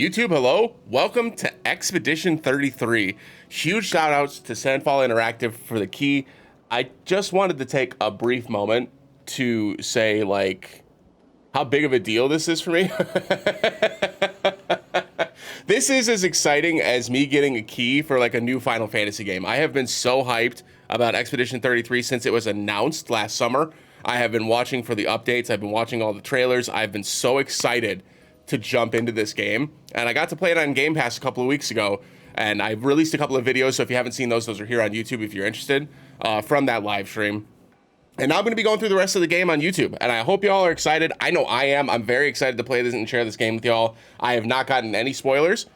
YouTube, hello. Welcome to Expedition 33. Huge shout outs to Sandfall Interactive for the key. I just wanted to take a brief moment to say, like, how big of a deal this is for me. This is as exciting as me getting a key for like a new Final Fantasy game. I have been so hyped about Expedition 33 since it was announced last summer. I have been watching for the updates. I've been watching all the trailers. I've been so excited to jump into this game, and I got to play it on Game Pass a couple of weeks ago, and I've released a couple of videos, so if you haven't seen those are here on YouTube if you're interested, from that live stream. And now I'm going to be going through the rest of the game on YouTube, and I hope y'all are excited. I know I am. I'm very excited to play this and share this game with y'all. I have not gotten any spoilers.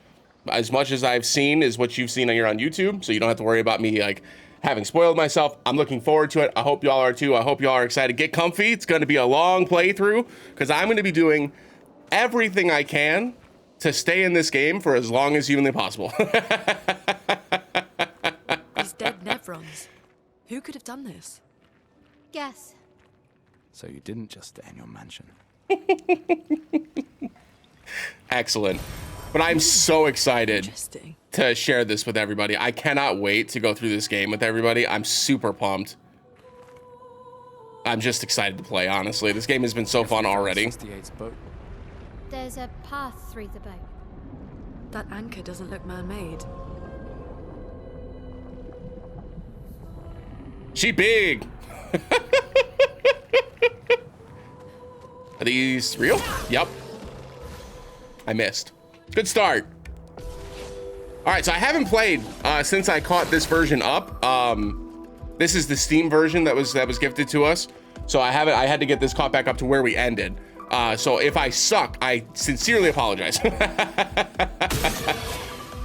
As much as I've seen is what you've seen here on YouTube, so you don't have to worry about me like having spoiled myself. I'm looking forward to it. I hope y'all are too. I hope y'all are excited. Get comfy. It's going to be a long playthrough because I'm going to be doing everything I can to stay in this game for as long as humanly possible. These dead Nevrons. Who could have done this? Guess. So you didn't just stay in your mansion. Excellent. But I'm so excited to share this with everybody. I cannot wait to go through this game with everybody. I'm super pumped. I'm just excited to play, honestly. This game has been so fun already. There's a path through the boat. That anchor doesn't look man-made. She big. Are these real? Yep. I missed. Good start. All right, so I haven't played since I caught this version up. This is the Steam version that was gifted to us. So I had to get this caught back up to where we ended. So if I suck, I sincerely apologize. But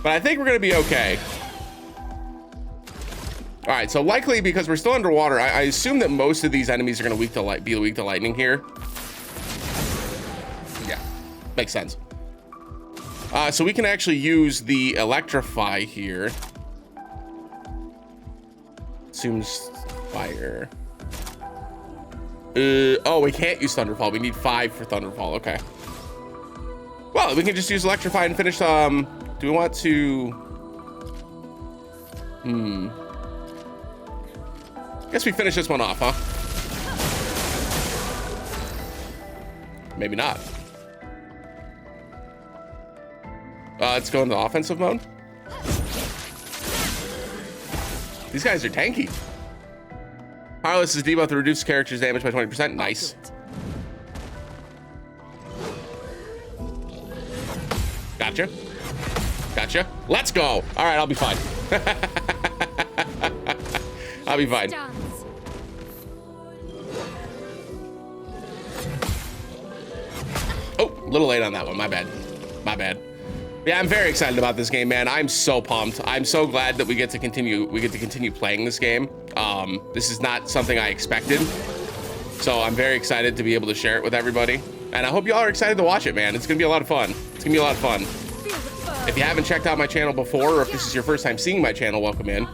I think we're gonna be okay. All right, so likely because we're still underwater, I assume that most of these enemies are gonna be weak to lightning here. Yeah, makes sense. So we can actually use the electrify here. Assumes fire. Oh, we can't use Thunderfall. We need 5 for Thunderfall. Okay. Well, we can just use Electrify and finish. Do we want to? Guess we finish this one off, huh? Maybe not. Let's go into offensive mode. These guys are tanky. Powerless is debuff to reduce character's damage by 20%. Nice. Gotcha. Gotcha. Let's go. All right, I'll be fine. I'll be fine. Oh, a little late on that one. My bad. My bad. Yeah, I'm very excited about this game, man. I'm so pumped. I'm so glad that we get to continue playing this game. This is not something I expected. So I'm very excited to be able to share it with everybody. And I hope y'all are excited to watch it, man. It's gonna be a lot of fun. It's gonna be a lot of fun. If you haven't checked out my channel before, or if this is your first time seeing my channel, welcome in.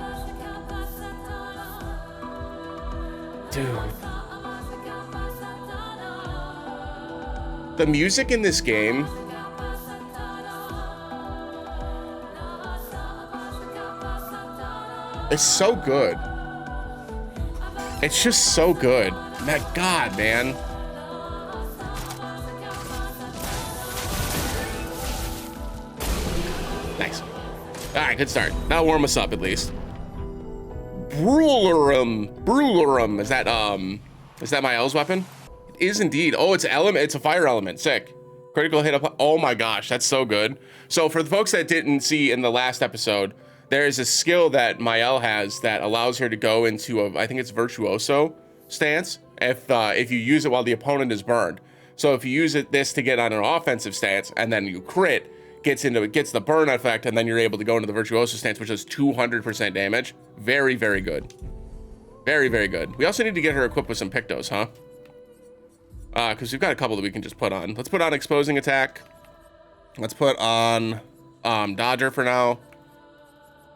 Dude. The music in this game it's so good. It's just so good. My God, man. Nice. All right, good start. That'll warm us up at least. Brularum. Is that my L's weapon? It is indeed. Oh, it's a fire element. Sick. Critical hit up. Oh my gosh, that's so good. So for the folks that didn't see in the last episode, there is a skill that Mael has that allows her to go into I think it's virtuoso stance if you use it while the opponent is burned. So if you use this to get on an offensive stance and then you crit, gets the burn effect, and then you're able to go into the virtuoso stance, which does 200% damage. Very, very good. Very, very good. We also need to get her equipped with some Pictos, huh? Because we've got a couple that we can just put on. Let's put on exposing attack. Let's put on Dodger for now.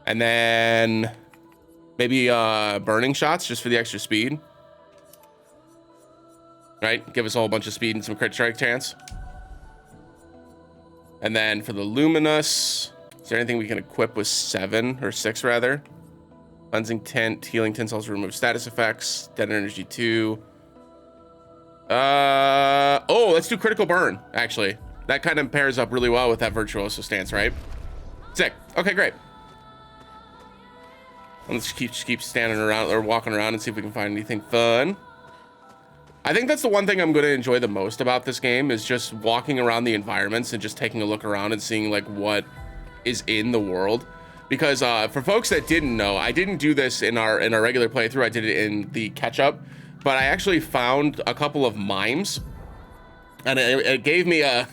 And then maybe burning shots just for the extra speed. Right? Give us a whole bunch of speed and some crit strike chance. And then for the luminous, is there anything we can equip with 7 or 6 rather? Cleansing tint, healing tinsel's remove status effects, dead energy 2. Oh, let's do critical burn, actually. That kind of pairs up really well with that virtuoso stance, right? Sick. Okay, great. Let's just keep standing around or walking around and see if we can find anything fun. I think that's the one thing I'm going to enjoy the most about this game is just walking around the environments and just taking a look around and seeing like what is in the world. Because for folks that didn't know, I didn't do this in our regular playthrough. I did it in the catch-up, but I actually found a couple of mimes, and it gave me a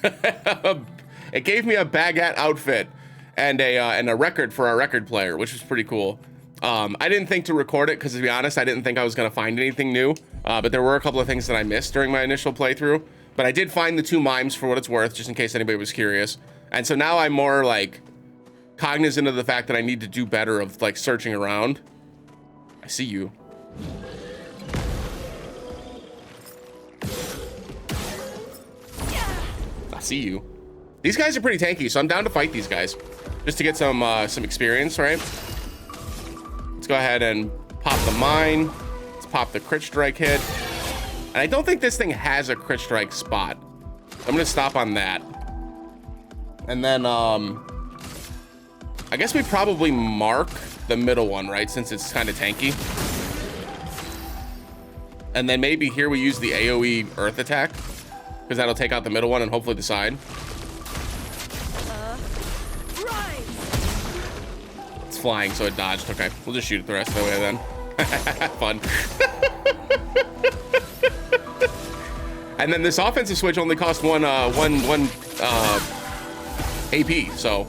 it gave me a baguette outfit and a record for our record player, which was pretty cool. I didn't think to record it because, to be honest, I didn't think I was going to find anything new. But there were a couple of things that I missed during my initial playthrough. But I did find the 2 mimes for what it's worth, just in case anybody was curious. And so now I'm more like cognizant of the fact that I need to do better of like searching around. I see you. I see you. These guys are pretty tanky, so I'm down to fight these guys just to get some experience, right? Let's go ahead and pop the mine. Let's pop the crit strike hit. And I don't think this thing has a crit strike spot. I'm gonna stop on that. And then I guess we probably mark the middle one, right? Since it's kind of tanky. And then maybe here we use the AoE earth attack, because that'll take out the middle one and hopefully the side. It's flying, so it dodged. Okay, we'll just shoot it the rest of the way then. Fun. And then this offensive switch only cost one AP, so.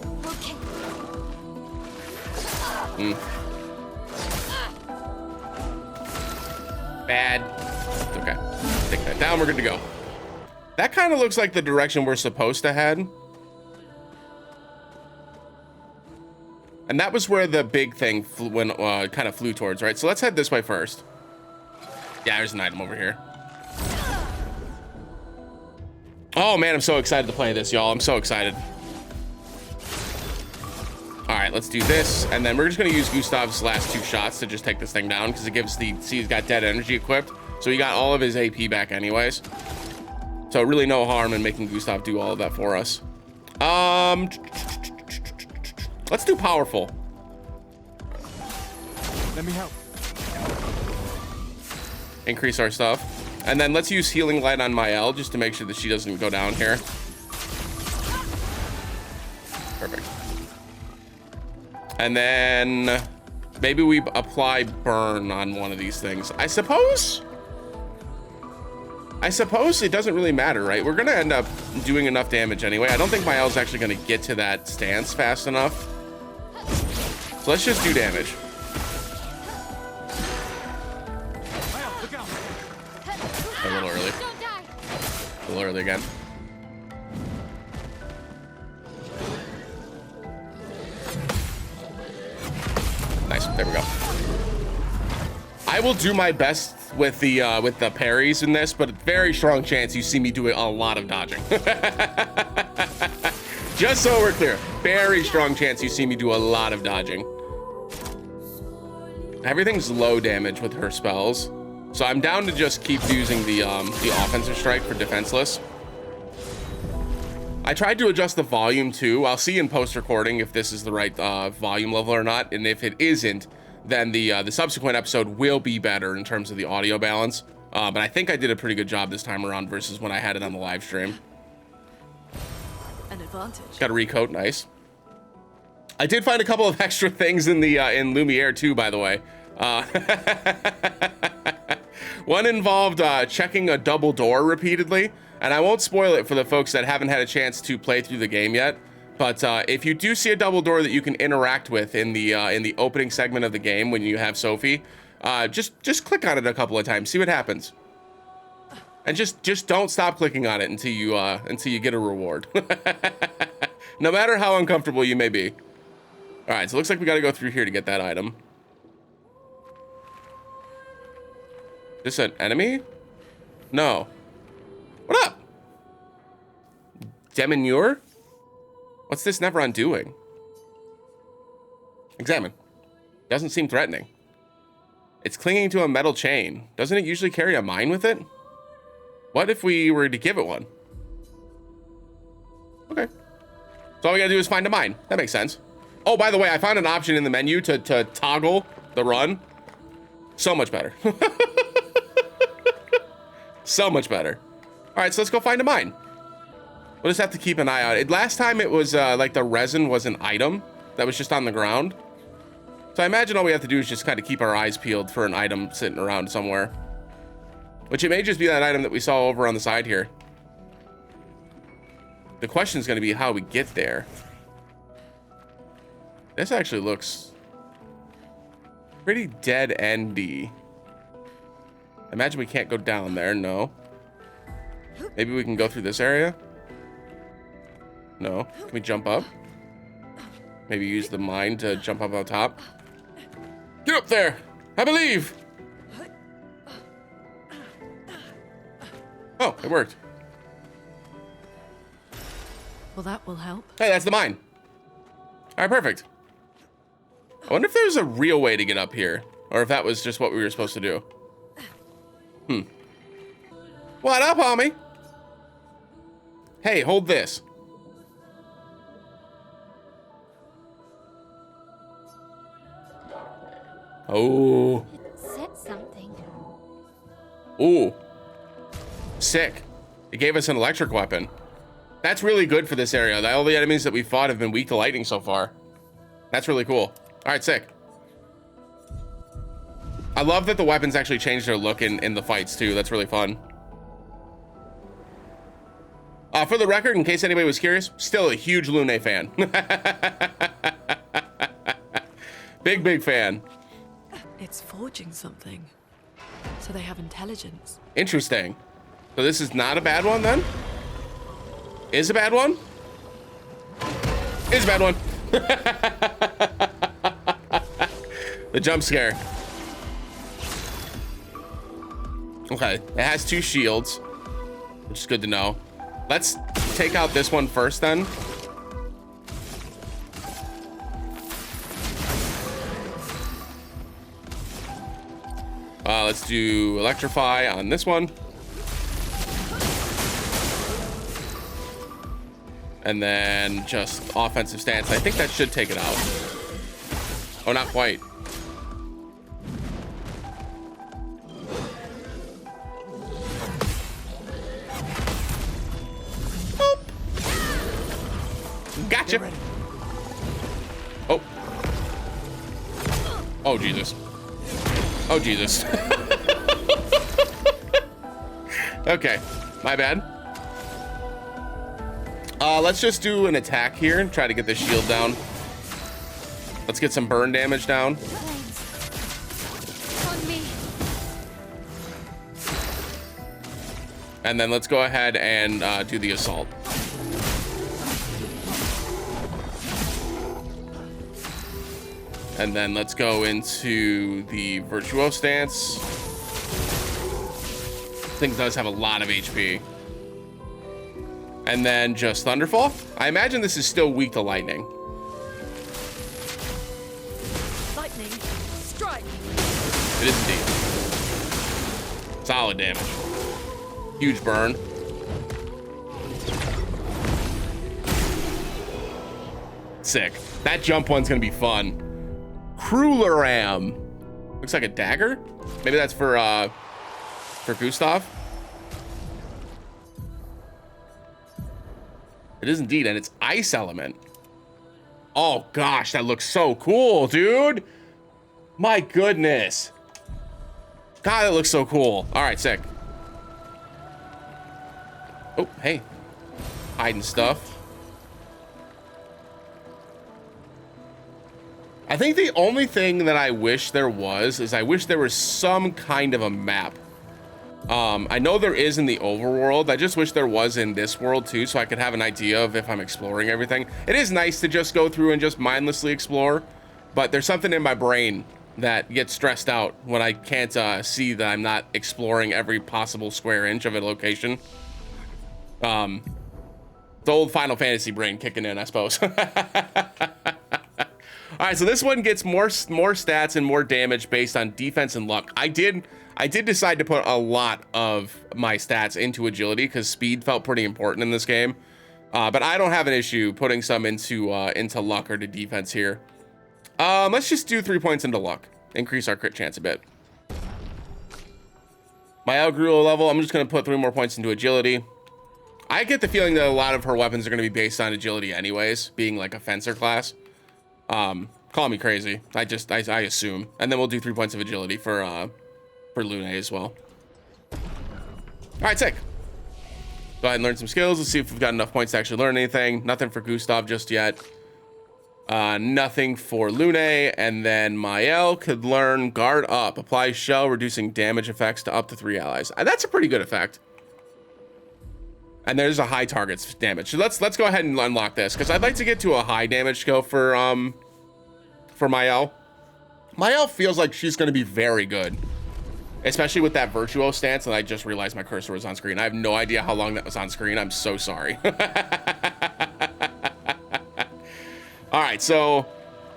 Bad. Okay, take that down. We're good to go. That kind of looks like the direction we're supposed to head. And that was where the big thing kind of flew towards, right? So let's head this way first. Yeah, there's an item over here. Oh man, I'm so excited to play this, y'all. I'm so excited. All right, let's do this. And then we're just gonna use Gustav's last 2 shots to just take this thing down, because it gives see, he's got dead energy equipped. So he got all of his AP back anyways. So really no harm in making Gustav do all of that for us. Let's do powerful. Let me help. Increase our stuff. And then let's use healing light on Mael just to make sure that she doesn't go down here. Perfect. And then maybe we apply burn on one of these things. I suppose it doesn't really matter, right? We're gonna end up doing enough damage anyway. I don't think Mael's actually gonna get to that stance fast enough. So let's just do damage. A little early. A little early again. Nice. There we go. I will do my best with the parries in this, but very strong chance you see me do a lot of dodging. Just so we're clear, very strong chance you see me do a lot of dodging. Everything's low damage with her spells, so I'm down to just keep using the offensive strike for defenseless. I tried to adjust the volume too. I'll see in post-recording if this is the right volume level or not, and if it isn't, then the subsequent episode will be better in terms of the audio balance. But I think I did a pretty good job this time around versus when I had it on the live stream. An advantage. Got a recoat, nice. I did find a couple of extra things in the in Lumiere too, by the way. One involved checking a double door repeatedly, and I won't spoil it for the folks that haven't had a chance to play through the game yet. But if you do see a double door that you can interact with in the opening segment of the game when you have Sophie, just click on it a couple of times, see what happens, and just don't stop clicking on it until you get a reward, no matter how uncomfortable you may be. All right, so it looks like we got to go through here to get that item. This an enemy? No. What up? Demonure? What's this Nevron doing? Examine. Doesn't seem threatening. It's clinging to a metal chain. Doesn't it usually carry a mine with it? What if we were to give it one? Okay. So all we gotta do is find a mine. That makes sense. Oh, by the way, I found an option in the menu to toggle the run. So much better. So much better. All right, so let's go find a mine. We'll just have to keep an eye out. Last time it was like the resin was an item that was just on the ground. So I imagine all we have to do is just kind of keep our eyes peeled for an item sitting around somewhere. Which it may just be that item that we saw over on the side here. The question is going to be how we get there. This actually looks pretty dead-endy. Imagine we can't go down there. No. Maybe we can go through this area. No. Can we jump up? Maybe use the mine to jump up on top. Get up there! I believe! Oh, it worked. Well, that will help. Hey, that's the mine. All right, perfect. I wonder if there's a real way to get up here, or if that was just what we were supposed to do. What up, homie? Hey, hold this. Oh. It said something. Ooh. Sick. It gave us an electric weapon. That's really good for this area. All the enemies that we fought have been weak to lightning so far. That's really cool. All right, sick. I love that the weapons actually change their look in the fights too. That's really fun. For the record, in case anybody was curious, still a huge Lune fan. Big fan. It's forging something. So they have intelligence. Interesting. So this is not a bad one then? Is a bad one? Is a bad one. The jump scare. Okay, it has 2 shields, which is good to know. Let's take out this one first then. Let's do electrify on this one. And then just offensive stance. I think that should take it out. Oh, not quite. Boop. Gotcha. Oh. Oh, Jesus. Oh, Jesus. Okay, my bad. Let's just do an attack here and try to get the shield down. Let's get some burn damage down. Thanks. On me. And then let's go ahead and do the assault. And then let's go into the Virtuo stance. Thing does have a lot of HP. And then just Thunderfall. I imagine this is still weak to lightning. Lightning, strike. It is indeed. Solid damage. Huge burn. Sick. That jump one's gonna be fun. Cruleram. Looks like a dagger. Maybe that's for Gustav. It is indeed, and it's ice element. Oh gosh, that looks so cool, dude. My goodness. God, that looks so cool. All right, sick. Oh, hey. Hiding stuff. I think the only thing that I wish there was is I wish there was some kind of a map. I know there is in the overworld. I just wish there was in this world too, so I could have an idea of if I'm exploring everything. It is nice to just go through and just mindlessly explore, but there's something in my brain that gets stressed out when I can't see that I'm not exploring every possible square inch of a location. So The old Final Fantasy brain kicking in, I suppose. All right, so this one gets more stats and more damage based on defense and luck. I did decide to put a lot of my stats into agility because speed felt pretty important in this game. But I don't have an issue putting some into luck or to defense here. Let's just do 3 points into luck. Increase our crit chance a bit. My L grew a level. I'm just going to put 3 more points into agility. I get the feeling that a lot of her weapons are going to be based on agility anyways, being like a fencer class. Call me crazy. I assume. And then we'll do 3 points of agility for Lune as well. All right, sick. Go ahead and learn some skills. Let's see if we've got enough points to actually learn anything. Nothing for Gustav just yet. Nothing for Lune. And then Mael could learn Guard Up. Apply shell, reducing damage effects to up to 3 allies. That's a pretty good effect. And there's a high target's damage. So let's go ahead and unlock this because I'd like to get to a high damage skill for Mael. Mael feels like she's going to be very good, especially with that virtuo stance. And I just realized my cursor was on screen. I have no idea how long that was on screen. I'm so sorry. All right, so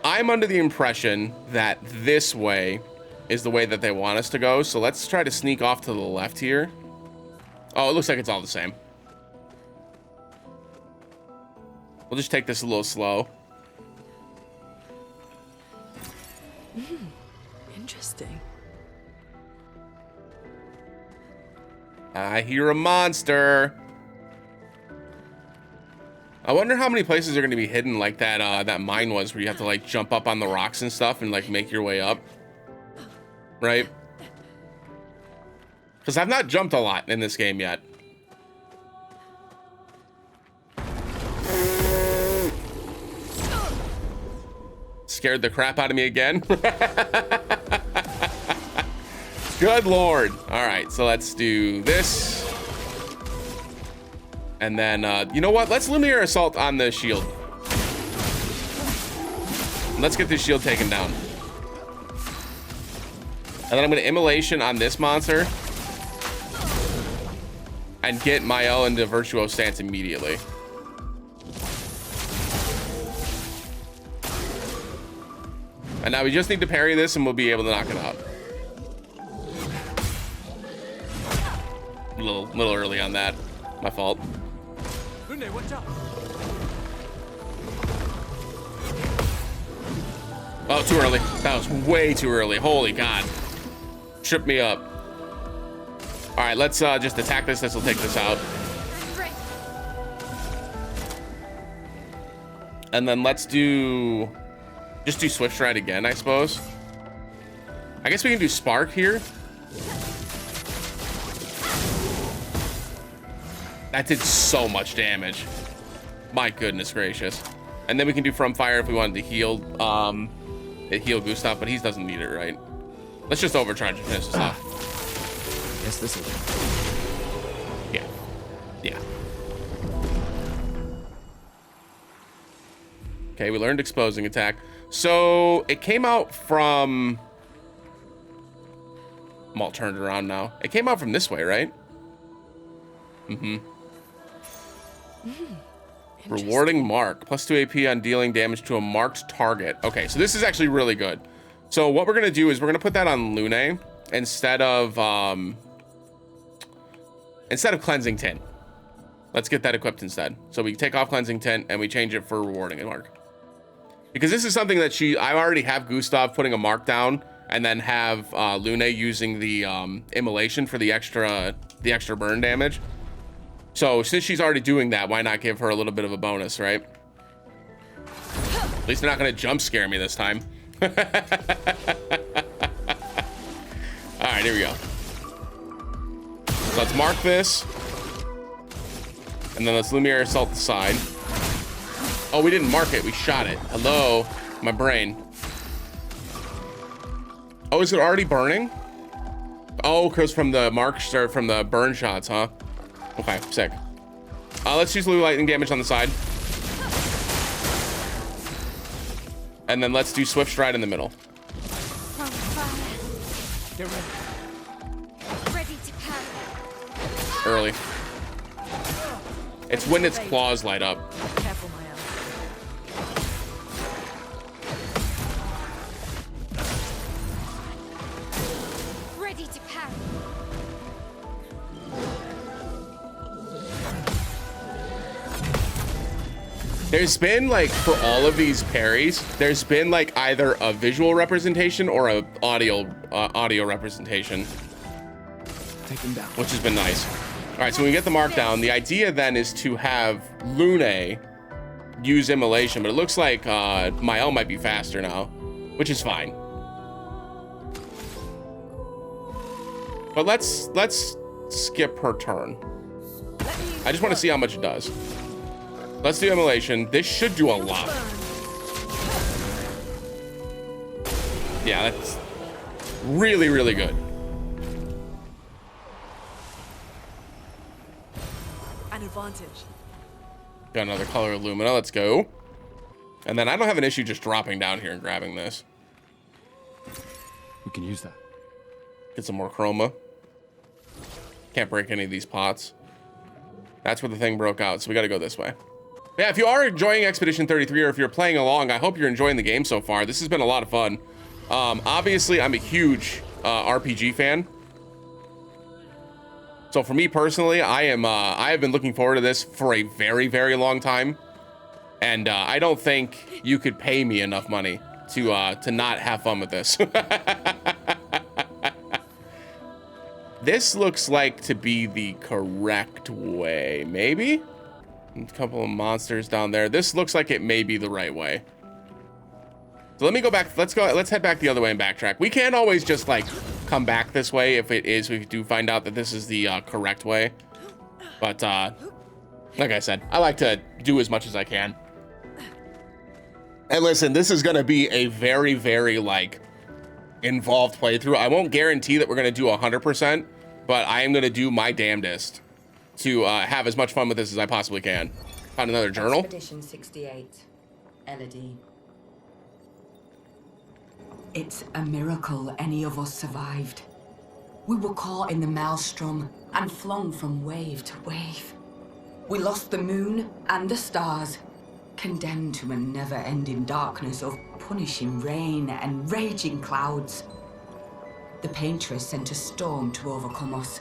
I'm under the impression that this way is the way that they want us to go. So let's try to sneak off to the left here. Oh, it looks like it's all the same. We'll just take this a little slow. Interesting. I hear a monster. I wonder how many places are going to be hidden like that that mine was, where you have to like jump up on the rocks and stuff and like make your way up. Right? Because I've not jumped a lot in this game yet. Scared the crap out of me again. Good Lord. All right, so let's do this. And then, you know what? Let's Lumiere Assault on the shield. Let's get this shield taken down. And then I'm going to Immolation on this monster. And get Mael into Virtuo stance immediately. And now we just need to parry this and we'll be able to knock it out. A little early on that. My fault. Oh, too early. That was way too early. Holy God. Tripped me up. All right, let's just attack this. This will take this out. And then let's just do Swift Stride again, I suppose. I guess we can do Spark here. That did so much damage. My goodness gracious. And then we can do From Fire if we wanted to heal Gustav, but he doesn't need it, right? Let's just overcharge and finish this off. Yes, this is it. Yeah. Yeah. Okay, we learned Exposing Attack. So it came out from... I'm all turned around now. It came out from this way, right? Mm-hmm. Rewarding Mark. Plus 2 AP on dealing damage to a marked target. Okay, so this is actually really good. So what we're going to do is we're going to put that on Lune instead of Cleansing Tint. Let's get that equipped instead. So we take off Cleansing Tint and we change it for Rewarding Mark. Because this is something that I already have Gustav putting a mark down and then have Lune using the Immolation for the extra burn damage. So since she's already doing that, why not give her a little bit of a bonus, right? At least they're not going to jump scare me this time. All right, here we go. So let's mark this. And then let's Lumiere Assault the side. Oh, we didn't mark it. We shot it. Hello, my brain. Oh, is it already burning? Oh, because from the marks or from the burn shots, huh? Okay, sick. Let's use Blue Lightning damage on the side. And then let's do Swift Stride in the middle. Get ready. Ready to power. Early. It's when its claws light up. Careful, my ally. Ready to parry. There's been like, for all of these parries, there's been like either a visual representation or a audio representation, Take him down. which has been nice. All right, so when we get the markdown, the idea then is to have Lune use immolation, but it looks like Mael might be faster now, which is fine. But let's skip her turn. I just want to see how much it does. Let's do immolation. This should do a lot. Yeah, that's really, really good. An advantage. Got another color of Lumina. Let's go. And then I don't have an issue just dropping down here and grabbing this. We can use that. Get some more chroma. Can't break any of these pots. That's where the thing broke out, so we got to go this way. Yeah, if you are enjoying Expedition 33, or if you're playing along, I hope you're enjoying the game so far. This has been a lot of fun. Obviously, I'm a huge RPG fan. So for me personally, I have been looking forward to this for a very, very long time. And I don't think you could pay me enough money to not have fun with this. This looks like to be the correct way, maybe? A couple of monsters down there. This looks like it may be the right way. So let me go back. Let's head back the other way and backtrack. We can't always just like come back this way if we do find out that this is the correct way. But like I said, I like to do as much as I can. And listen, this is gonna be a very, very like involved playthrough. I won't guarantee that we're gonna do 100%, but I am gonna do my damnedest to have as much fun with this as I possibly can. Found another journal. Expedition 68, Elodie. It's a miracle any of us survived. We were caught in the maelstrom and flung from wave to wave. We lost the moon and the stars, condemned to a never-ending darkness of punishing rain and raging clouds. The Paintress sent a storm to overcome us.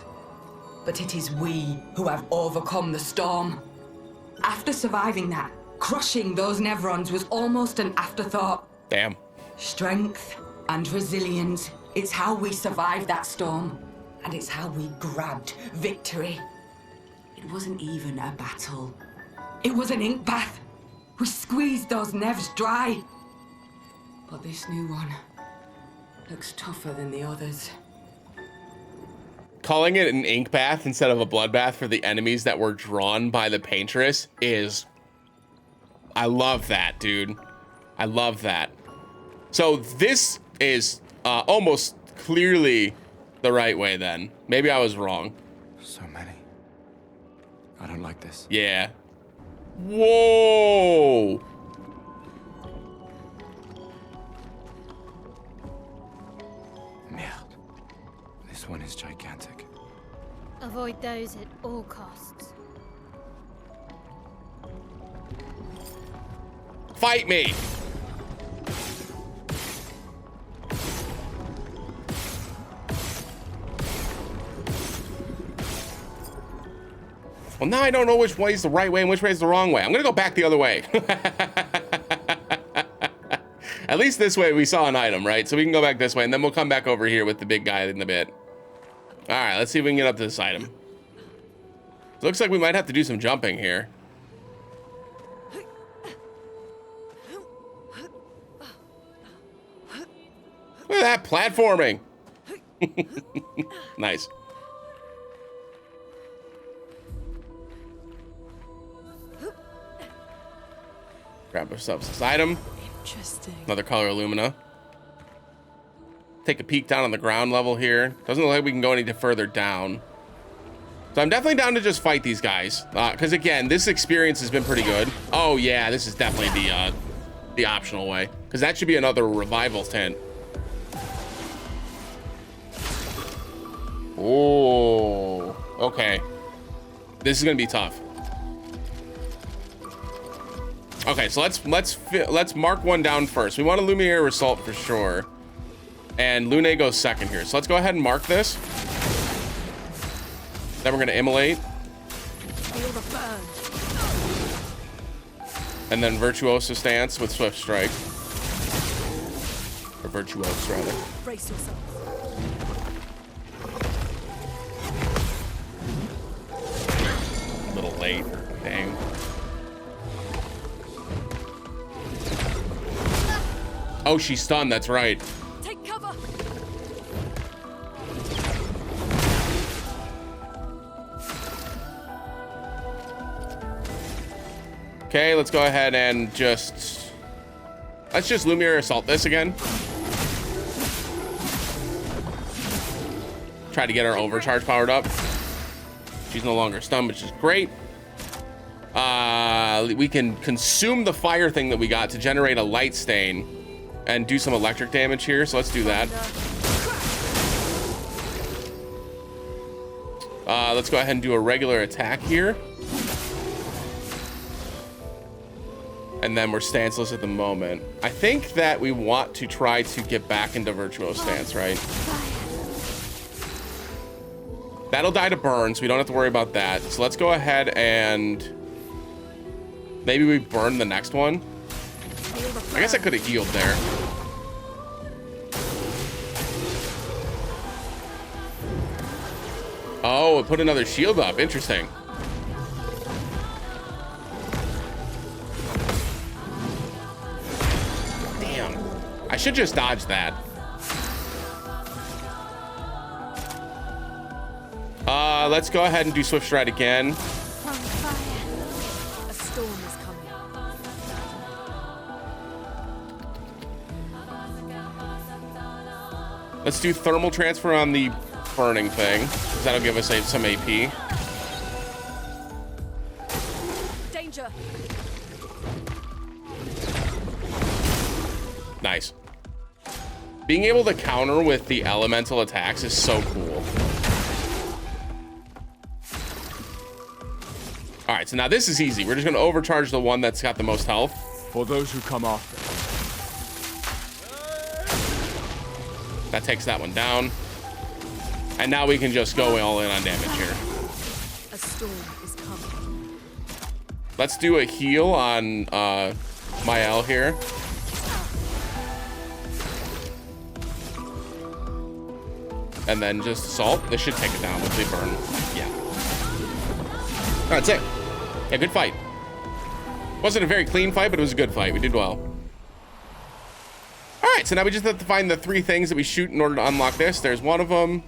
But it is we who have overcome the storm. After surviving that, crushing those Nevrons was almost an afterthought. Damn. Strength and resilience, it's how we survived that storm. And it's how we grabbed victory. It wasn't even a battle. It was an ink bath. We squeezed those Nevs dry. But this new one looks tougher than the others. Calling it an ink bath instead of a bloodbath for the enemies that were drawn by the Paintress is... I love that, dude. I love that. So this is almost clearly the right way then. Maybe I was wrong. So many. I don't like this. Yeah. Whoa! Merde. This one is gigantic. Avoid those at all costs. Fight me! Well, now I don't know which way is the right way and which way is the wrong way. I'm gonna go back the other way. At least this way we saw an item, right? So we can go back this way, and then we'll come back over here with the big guy in a bit. All right, let's see if we can get up to this item. Looks like we might have to do some jumping here. Look at that platforming. Nice. Grab ourselves this item. Interesting. Another color Illumina. Take a peek down on the ground level here. Doesn't look like we can go any further down. So I'm definitely down to just fight these guys. Because again, this experience has been pretty good. Oh yeah, this is definitely the optional way. Because that should be another revival tent. Oh, okay. This is gonna be tough. Okay, so let's mark one down first. We want a Lumiere Assault for sure. And Lune goes second here. So let's go ahead and mark this. Then we're gonna immolate. Feel the burn. And then Virtuoso Stance with Swift Strike. Or Virtuose, rather. Brace yourself. A little late. Dang. Oh, she's stunned. That's right. Take cover. Okay, let's go ahead and let's just Lumiere Assault this again. Try to get our overcharge powered up. She's no longer stunned, which is great. We can consume the fire thing that we got to generate a light stain and do some electric damage here. So let's do that. Let's go ahead and do a regular attack here. And then we're stanceless at the moment. I think that we want to try to get back into Virtuoso Stance, right? That'll die to burn, so we don't have to worry about that. So let's go ahead and maybe we burn the next one. I guess I could have healed there. Oh, it put another shield up. Interesting. Damn. I should just dodge that. Let's go ahead and do Swift Stride again. A storm is coming. Let's do Thermal Transfer on the burning thing, because that'll give us some AP. Danger. Nice. Being able to counter with the elemental attacks is so cool. All right, so now this is easy. We're just gonna overcharge the one that's got the most health. For those who come after. That takes that one down. And now we can just go all in on damage here. A storm is coming. Let's do a heal on Mael here. And then just assault. This should take it down with the burn. Yeah. That's it. Yeah, good fight. Wasn't a very clean fight, but it was a good fight. We did well. All right, so now we just have to find the 3 things that we shoot in order to unlock this. There's one of them.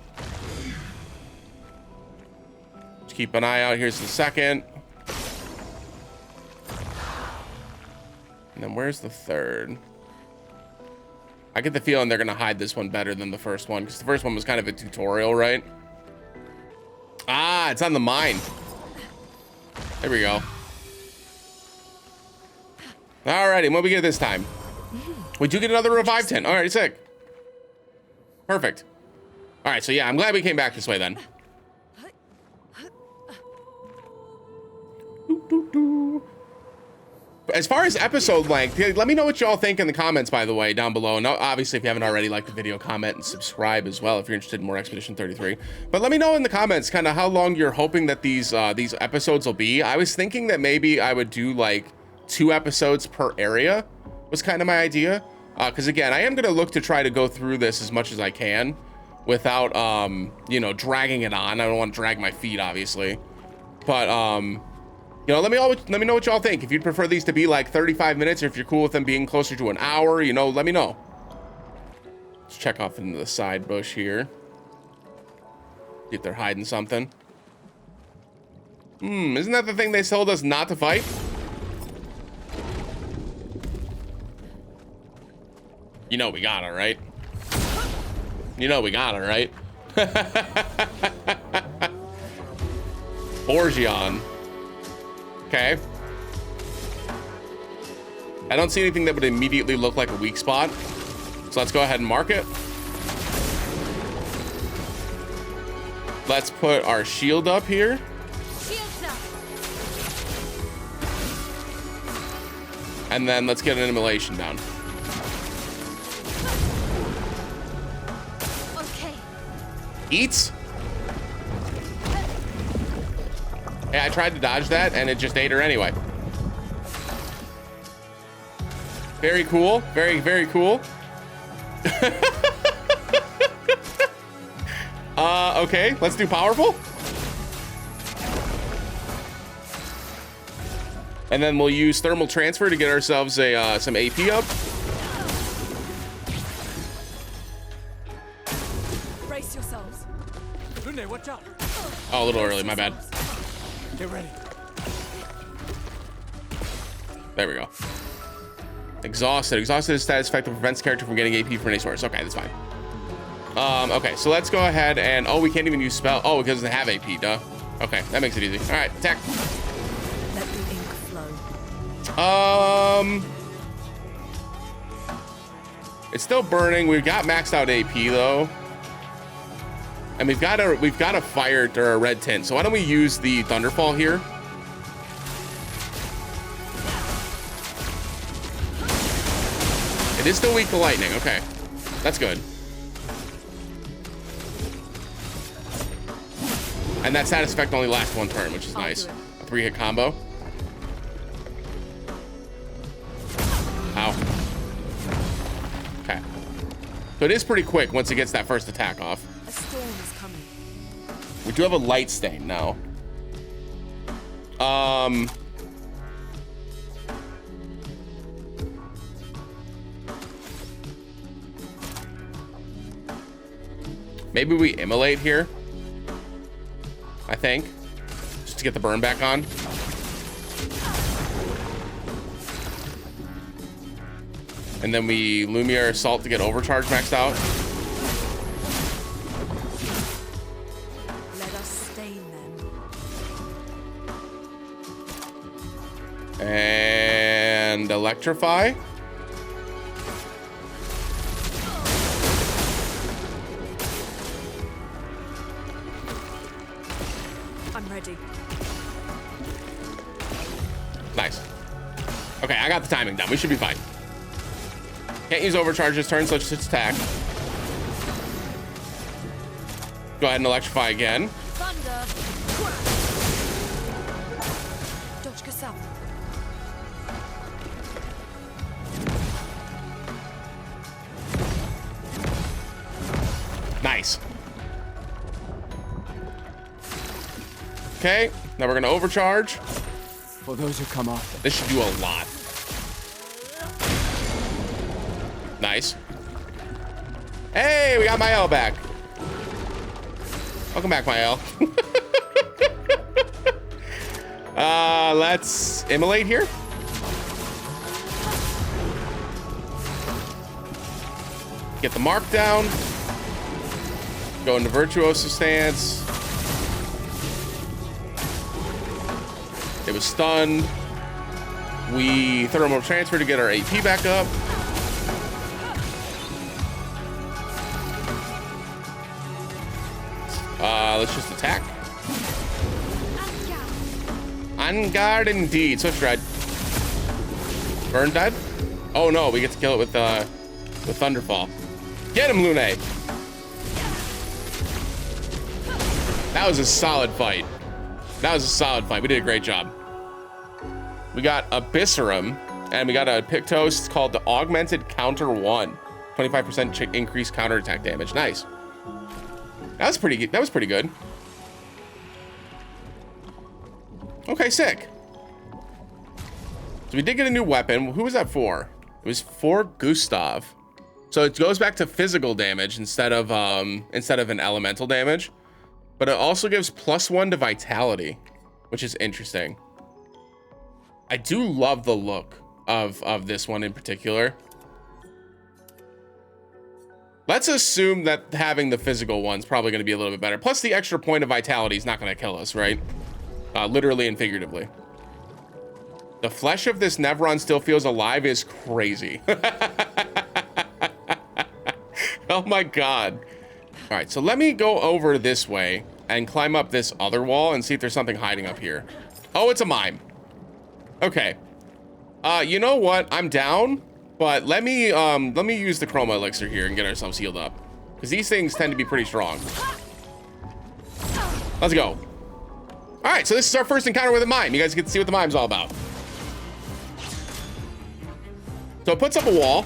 Just keep an eye out. Here's the second. And then where's the third? I get the feeling they're going to hide this one better than the first one, because the first one was kind of a tutorial, right? Ah, it's on the mine. There we go. Alrighty, what we get this time? We do get another revive tent. Alright, sick. Perfect. Alright, so yeah, I'm glad we came back this way then. As far as episode length, let me know what y'all think in the comments, by the way, down below. And obviously, if you haven't already, like the video, comment, and subscribe as well if you're interested in more Expedition 33. But let me know in the comments kind of how long you're hoping that these episodes will be. I was thinking that maybe I would do like 2 episodes per area was kind of my idea. Because again, I am going to look to try to go through this as much as I can without, you know, dragging it on. I don't want to drag my feet, obviously. But, you know, let me know what y'all think. If you'd prefer these to be like 35 minutes, or if you're cool with them being closer to an hour, you know, let me know. Let's check off into the side bush here. See if they're hiding something. Isn't that the thing they told us not to fight? You know we got her, right? You know we got her, right? Borgion. Okay. I don't see anything that would immediately look like a weak spot. So let's go ahead and mark it. Let's put our shield up here. Shields up. And then let's get an immolation down. Okay. Eats. Hey, I tried to dodge that and it just ate her anyway. Very cool. Very, very cool. Okay, let's do powerful. And then we'll use thermal transfer to get ourselves a some AP up. Brace yourselves. Lune, watch out. Oh, a little early, my bad. Get ready. There we go. Exhausted. Exhausted is status effect that prevents character from getting AP from any source. Okay, that's fine. Okay, so let's go ahead and... Oh, we can't even use spell. Oh, because they have AP, duh. Okay, that makes it easy. All right, attack. Let the ink flow. It's still burning. We've got maxed out AP, though. And we've got a fire or a red tint. So why don't we use the Thunderfall here? It is still weak to lightning. Okay, that's good. And that status effect only lasts one turn, which is nice. A 3-hit combo. Ow. Okay. So it is pretty quick once it gets that first attack off. A storm is coming. We do have a light stain now. Maybe we immolate here. I think. Just to get the burn back on. And then we Lumiere Assault to get overcharge maxed out. Let us stain them. And Electrify. I'm ready. Nice. Okay, I got the timing down. We should be fine. Can't use overcharge this turn, so let's just attack. Go ahead and electrify again. Thunder. Dodge Cassell. Nice. Okay, now we're gonna overcharge. For those who come after. This should do a lot. Nice. Hey, we got my L back. Welcome back, my L. Let's immolate here. Get the mark down. Go into Virtuoso stance. It was stunned. We thermal transfer to get our AP back up. Let's just attack. On guard indeed. Switch red. Burn dead. Oh no, we get to kill it with Thunderfall. Get him, Lune. That was a solid fight. That was a solid fight. We did a great job. We got Abysserum, and we got a Pictos called the Augmented Counter 1. 25% increased counterattack damage. Nice. That was pretty good. That was pretty good. Okay, sick. So we did get a new weapon. Who was that for? It was for Gustav. So it goes back to physical damage instead of an elemental damage. But it also gives +1 to vitality, which is interesting. I do love the look of this one in particular. Let's assume that having the physical one's probably going to be a little bit better. Plus the extra point of vitality is not going to kill us, right? Literally and figuratively. The flesh of this Nevron still feels alive is crazy. Oh my God. All right, so let me go over this way and climb up this other wall and see if there's something hiding up here. Oh, it's a mime. Okay. You know what? I'm down, but let me use the chroma elixir here and get ourselves healed up, because these things tend to be pretty strong. Let's go. All right, so this is our first encounter with a mime. You guys get to see what the mime's all about. So it puts up a wall,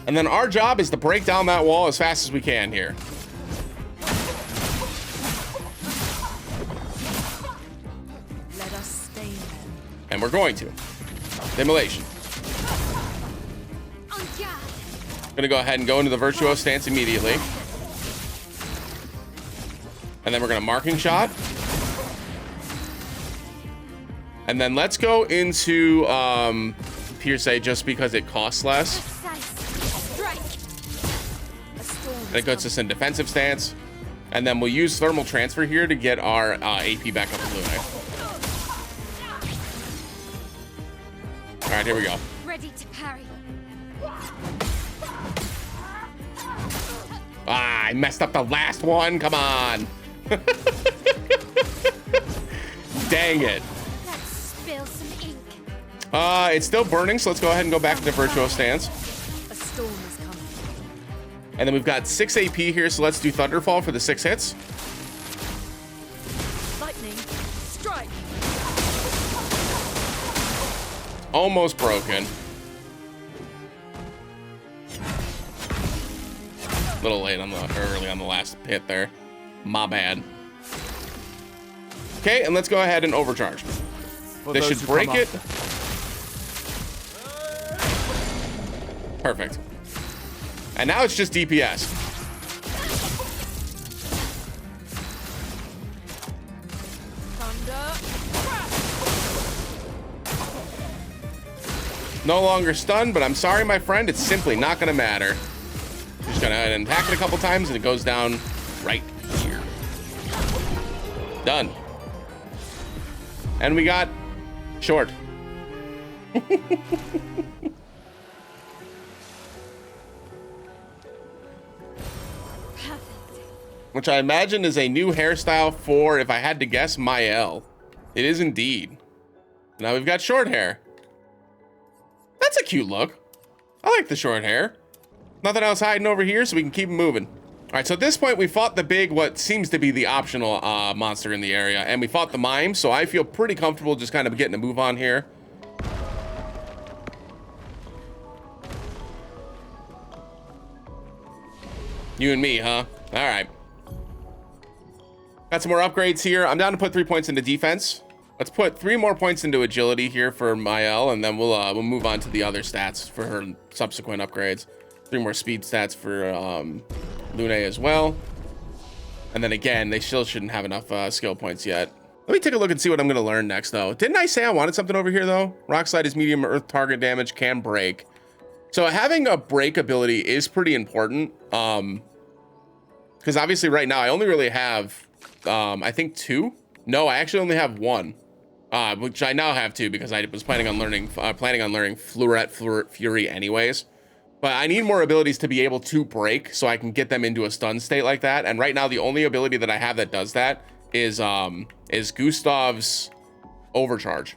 and then our job is to break down that wall as fast as we can here. Let us stay then. And we're going to. Demolition. Gonna go ahead and go into the virtuoso stance immediately. And then we're gonna marking shot. And then let's go into Pierce just because it costs less. And it puts us in defensive stance. And then we'll use thermal transfer here to get our AP back up to Luna. All right, here we go. Ready to parry. Ah, I messed up the last one. Come on. Dang it. Let's spill some ink. It's still burning, so let's go ahead and go back to virtuoso stance. A storm is coming. And then we've got 6 AP here, so let's do Thunderfall for the 6 hits. Lightning, strike. Almost broken. A little late on early on the last hit there. My bad. Okay, and let's go ahead and overcharge. This should break it. Perfect. And now it's just DPS. Thunder. No longer stunned, but I'm sorry, my friend. It's simply not going to matter. Just going to attack it a couple times, and it goes down right here. Done. And we got short. Which I imagine is a new hairstyle for, if I had to guess, Mael. It is indeed. Now we've got short hair. That's a cute look. I like the short hair. Nothing else hiding over here, so we can keep moving. All right, so at this point, we fought the big, what seems to be the optional monster in the area, and we fought the mime, so I feel pretty comfortable just kind of getting a move on here. You and me, huh? All right. Got some more upgrades here. I'm down to put 3 points into defense. Let's put 3 more points into agility here for Mael, and then we'll move on to the other stats for her subsequent upgrades. 3 more speed stats for Lune as well. And then again, they still shouldn't have enough skill points yet. Let me take a look and see what I'm going to learn next, though. Didn't I say I wanted something over here, though? Rock Slide is medium earth target damage, can break. So having a break ability is pretty important. Because obviously right now I only really have, I think 2. No, I actually only have 1. Which I now have 2 because I was planning on learning Fluoret Fury anyways. But I need more abilities to be able to break so I can get them into a stun state like that. And right now the only ability that I have that does that is Gustav's Overcharge,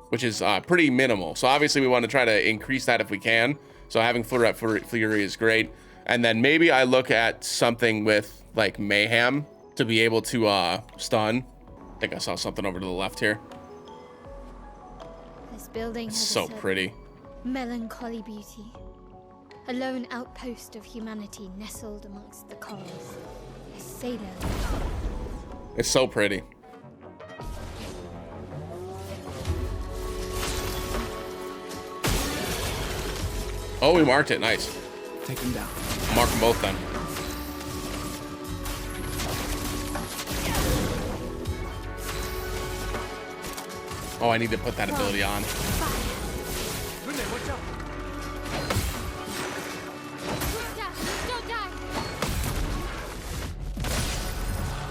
which is pretty minimal. So obviously we want to try to increase that if we can. So having Fluoret Fury is great. And then maybe I look at something with like Mayhem to be able to stun. I think I saw something over to the left here. This building has So a certain pretty. melancholy beauty. A lone outpost of humanity nestled amongst the corals. A sailor. It's so pretty. Oh, we marked it. Nice. Take him down. Mark them both then. Oh, I need to put that ability on.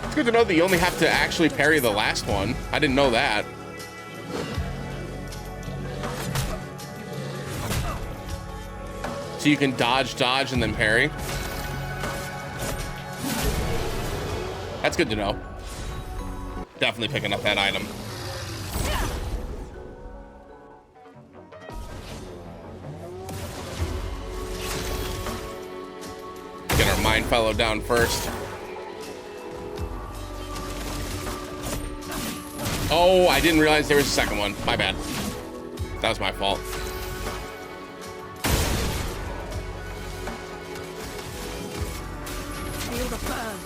It's good to know that you only have to actually parry the last one. I didn't know that. So you can dodge, and then parry. That's good to know. Definitely picking up that item. mine fellow down first. Oh, I didn't realize there was a second one. My bad. That was my fault. Feel the burn.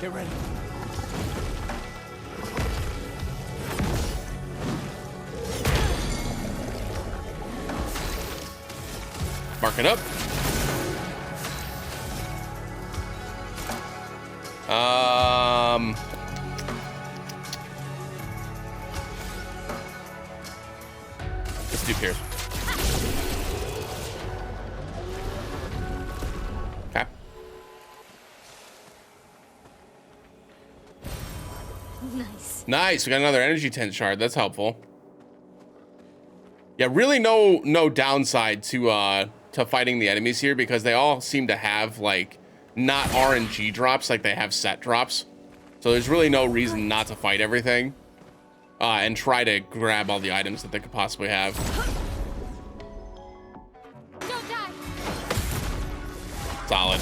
Get ready. Mark it up. Let's do Pierce. Okay. Nice. Nice. We got another energy tent shard. That's helpful. Yeah, really no downside to fighting the enemies here because they all seem to have like not RNG drops like they have set drops. So there's really no reason not to fight everything and try to grab all the items that they could possibly have. Don't die. Solid.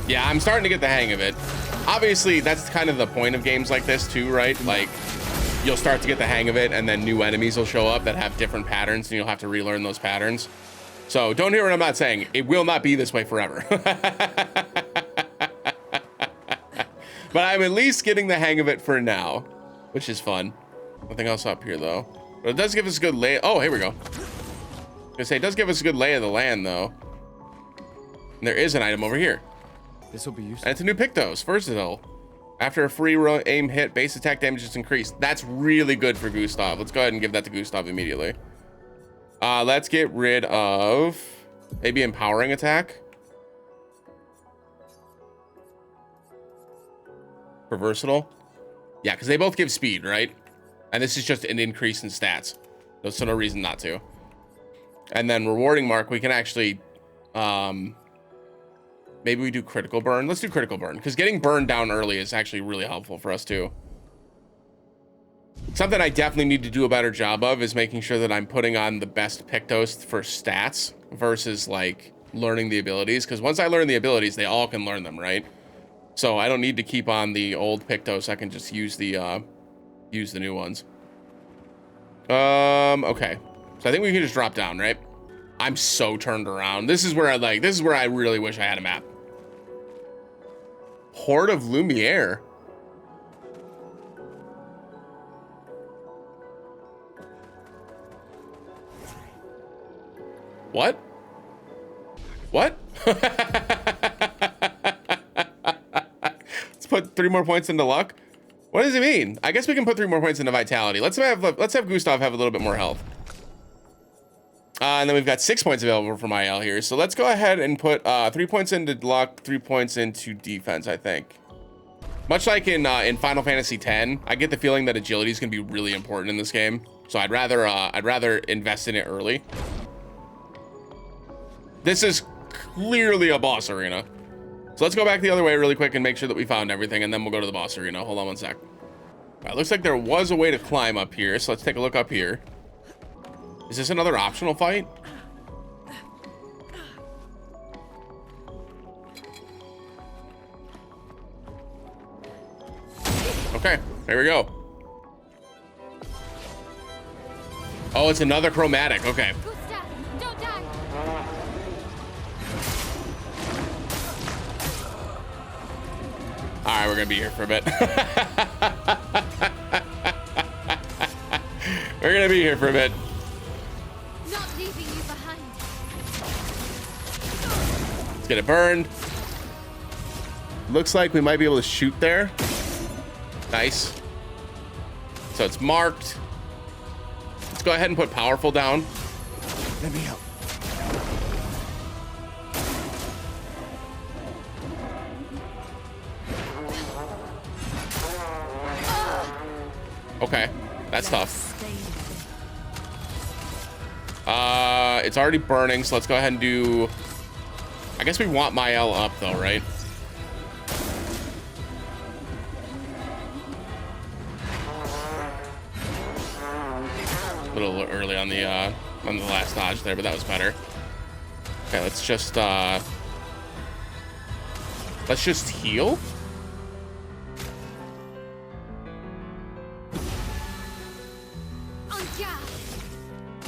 Yeah, I'm starting to get the hang of it. Obviously, that's kind of the point of games like this too, right? Like, you'll start to get the hang of it, and then new enemies will show up that have different patterns, and you'll have to relearn those patterns. So don't hear what I'm not saying. It will not be this way forever. But I'm at least getting the hang of it for now, which is fun. Nothing else up here, though. But it does give us a good lay. Oh, here we go. I was gonna say, it does give us a good lay of the land, though. And there is an item over here. This will be useful. And it's a new Pictos, versatile. After a free aim hit, base attack damage is increased. That's really good for Gustav. Let's go ahead and give that to Gustav immediately. Let's get rid of maybe empowering attack. For versatile. Yeah, because they both give speed, right? And this is just an increase in stats. So no reason not to. And then rewarding mark, we can actually maybe we do critical burn. Let's do critical burn because getting burned down early is actually really helpful for us too. Something I definitely need to do a better job of is making sure that I'm putting on the best Pictos for stats versus like learning the abilities. Because once I learn the abilities, they all can learn them, right? So I don't need to keep on the old Pictos. I can just use the new ones. Okay. So I think we can just drop down, right? I'm so turned around. This is where I really wish I had a map. Horde of Lumiere. What? What? Let's put 3 more points into luck. What does it mean? I guess we can put 3 more points into vitality. Let's have Gustav have a little bit more health. And then we've got 6 points available for my L here. So let's go ahead and put 3 points into luck, 3 points into defense, I think. Much like in Final Fantasy X, I get the feeling that agility is going to be really important in this game. So I'd rather invest in it early. This is clearly a boss arena. So let's go back the other way really quick and make sure that we found everything, and then we'll go to the boss arena. Hold on one sec. All right, looks like there was a way to climb up here, so let's take a look up here. Is this another optional fight? Okay, here we go. Oh, it's another chromatic. Okay. Gustav, don't die. All right, we're gonna be here for a bit. We're gonna be here for a bit. Not leaving you behind. Let's get it burned. Looks like we might be able to shoot there. Nice. So it's marked. Let's go ahead and put powerful down. Let me help. Okay, that's tough. It's already burning, so let's go ahead and do... I guess we want my L up though, right? A little early on the last dodge there, but that was better. Okay, let's just heal.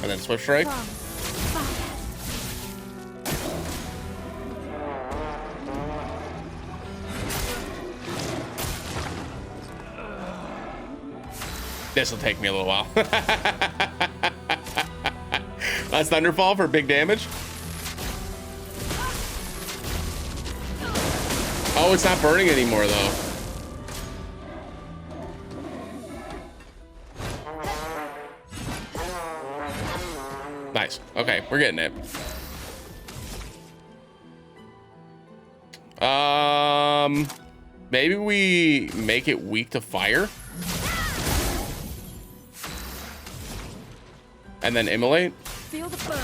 And then Swift Strike. This will take me a little while. That's Thunderfall for big damage. Oh, it's not burning anymore though. Nice. Okay, we're getting it. Maybe we make it weak to fire. And then immolate. Feel the burn.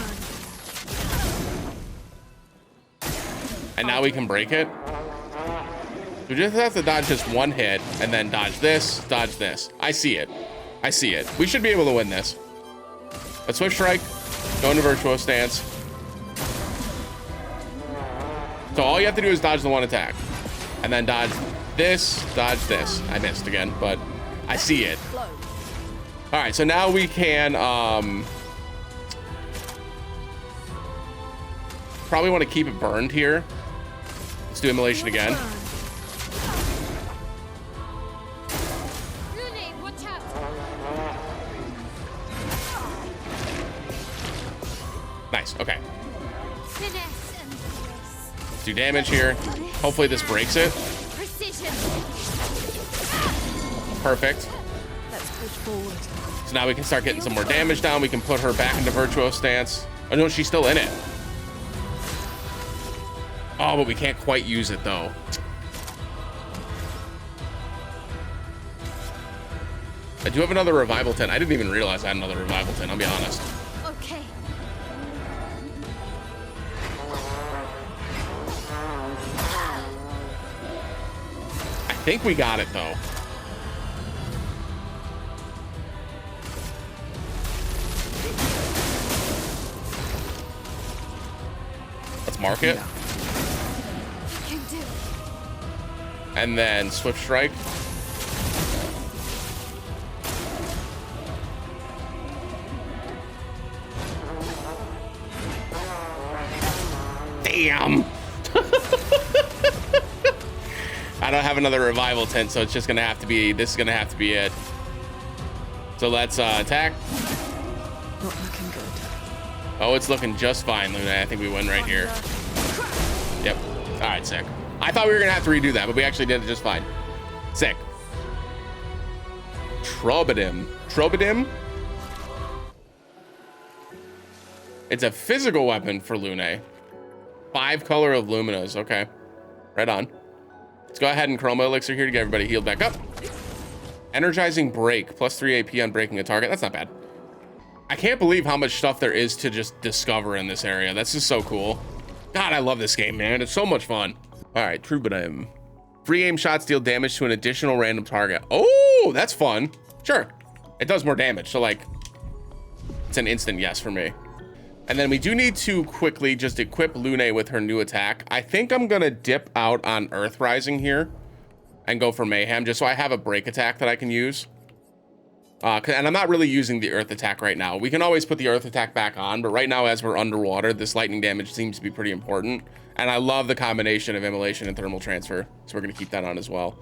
And now we can break it. We just have to dodge just one hit and then dodge this, dodge this. I see it. I see it. We should be able to win this. Let's Swift Strike. Go into Virtual Stance. So all you have to do is dodge the one attack. And then dodge this, dodge this. I missed again, but I see it. All right, so now we can probably want to keep it burned here. Let's do Immolation again. Nice, okay. Let's do damage here. Hopefully this breaks it. Perfect. Let's push forward. So now we can start getting some more damage down. We can put her back into Virtual Stance. Oh no, she's still in it. Oh, but we can't quite use it though. I do have another Revival Tent. I didn't even realize I had another Revival Tent, I'll be honest. Okay. I think we got it though. Let's mark it. And then Swift Strike. Damn. I don't have another Revival Tent, so it's just gonna have to be, this is gonna have to be it. So let's attack. Not looking good. Oh, it's looking just fine, Luna. I think we win right here. Yep. All right, sick. I thought we were gonna have to redo that, but we actually did it just fine. Sick. Trobodim. Trobodim? It's a physical weapon for Lune. 5 color of Luminous. Okay. Right on. Let's go ahead and Chroma Elixir here to get everybody healed back up. Energizing Break. +3 AP on breaking a target. That's not bad. I can't believe how much stuff there is to just discover in this area. That's just so cool. God, I love this game, man. It's so much fun. All right, Trobodim. Free aim shots deal damage to an additional random target. Oh, that's fun. Sure. It does more damage. So, like, it's an instant yes for me. And then we do need to quickly just equip Lune with her new attack. I think I'm going to dip out on Earth Rising here and go for Mayhem just so I have a break attack that I can use. And I'm not really using the Earth attack right now. We can always put the Earth attack back on, but right now as we're underwater, this lightning damage seems to be pretty important. And I love the combination of Immolation and Thermal Transfer, so we're going to keep that on as well.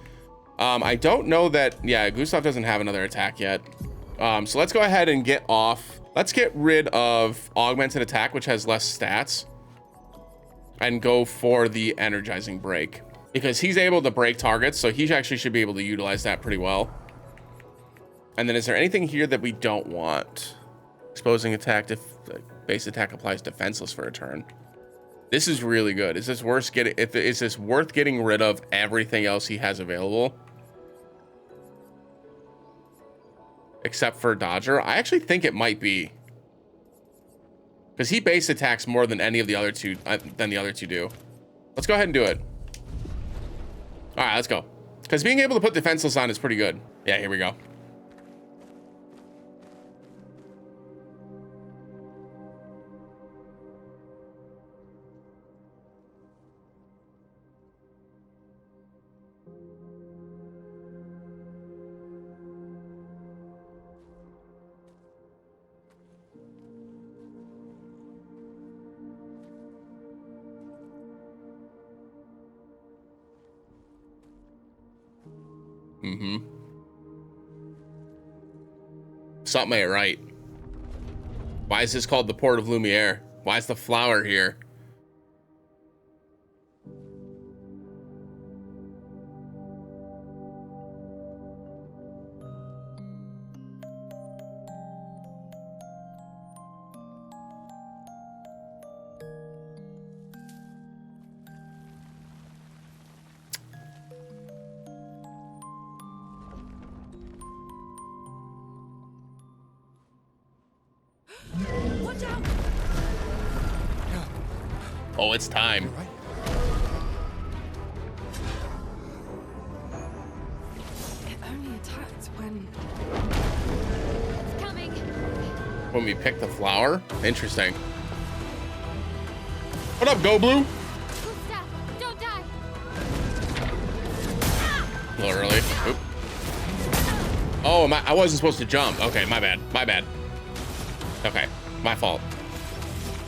I don't know that, yeah, Gustav doesn't have another attack yet. So let's go ahead and get off. Let's get rid of Augmented Attack, which has less stats, and go for the Energizing Break. Because he's able to break targets, so he actually should be able to utilize that pretty well. And then is there anything here that we don't want? Exposing attack, if base attack applies defenseless for a turn. This is really good. Is this worth getting rid of everything else he has available? Except for Dodger. I actually think it might be. Because he base attacks more than any of the other two do. Let's go ahead and do it. All right, let's go. Because being able to put defenseless on is pretty good. Yeah, here we go. Mm-hmm. Something ain't right. Why is this called the Port of Lumiere? Why is the flower here? Watch out! Oh, it's time. It only attacked when... It's coming. When we pick the flower? Interesting. What up, Go Blue? Gustav, don't die. A little early. Oop. Oh, I wasn't supposed to jump. Okay, my bad. My bad. Okay, my fault.